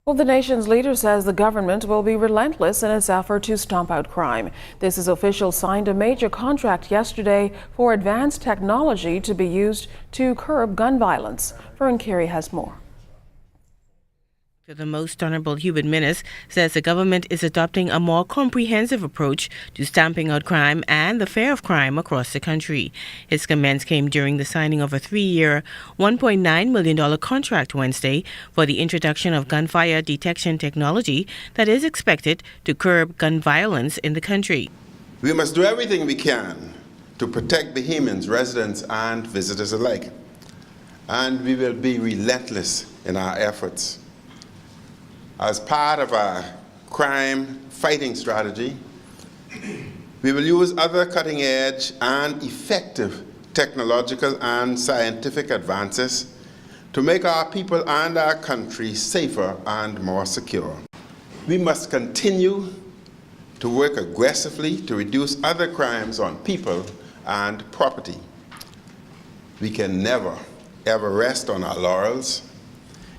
Well, the nation's leader says the government will be relentless in its effort to stomp out crime. This is officials signed a major contract yesterday for advanced technology to be used to curb gun violence. Vern Carey has more. The Most Honorable Hubert Minnis says the government is adopting a more comprehensive approach to stamping out crime and the fear of crime across the country. His comments came during the signing of a 3-year, $1.9 million contract Wednesday for the introduction of gunfire detection technology that is expected to curb gun violence in the country. We must do everything we can to protect Bahamians, residents and visitors alike. And we will be relentless in our efforts. As part of our crime fighting strategy, we will use other cutting-edge and effective technological and scientific advances to make our people and our country safer and more secure. We must continue to work aggressively to reduce other crimes on people and property. We can never, ever rest on our laurels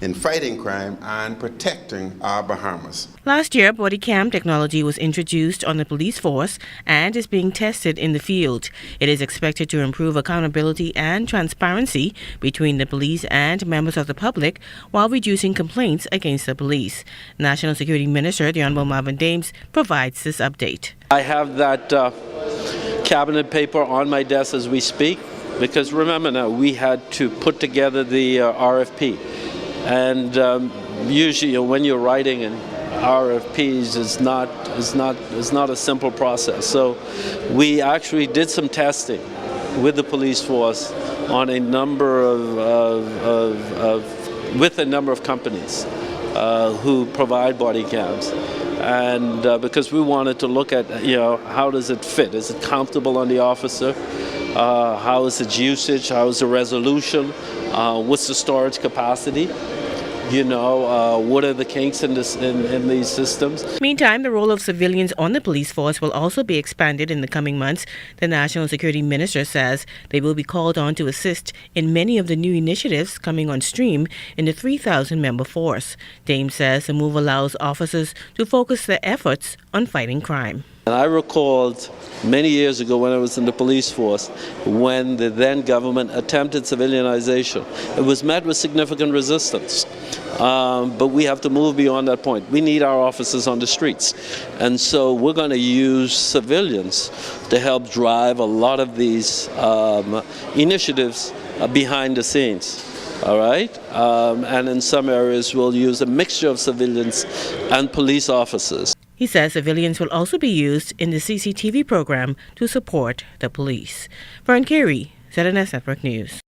in fighting crime and protecting our Bahamas. Last year, body cam technology was introduced on the police force and is being tested in the field. It is expected to improve accountability and transparency between the police and members of the public while reducing complaints against the police. National Security Minister, the Honorable Marvin Dames, provides this update. I have that cabinet paper on my desk as we speak, because remember now, we had to put together the RFP. And usually when you're writing in RFPs, it's not a simple process. So we actually did some testing with the police force on a number with a number of companies who provide body cams. And because we wanted to look at, how does it fit? Is it comfortable on the officer? How is its usage? How is the resolution? What's the storage capacity? What are the kinks in these systems? Meantime, the role of civilians on the police force will also be expanded in the coming months. The National Security Minister says they will be called on to assist in many of the new initiatives coming on stream in the 3,000-member force. Dames says the move allows officers to focus their efforts on fighting crime. And I recalled many years ago when I was in the police force, when the then government attempted civilianization. It was met with significant resistance. But we have to move beyond that point. We need our officers on the streets. And so we're going to use civilians to help drive a lot of these initiatives behind the scenes. All right? And in some areas we'll use a mixture of civilians and police officers. He says civilians will also be used in the CCTV program to support the police. Vern Carey, ZNS Network News.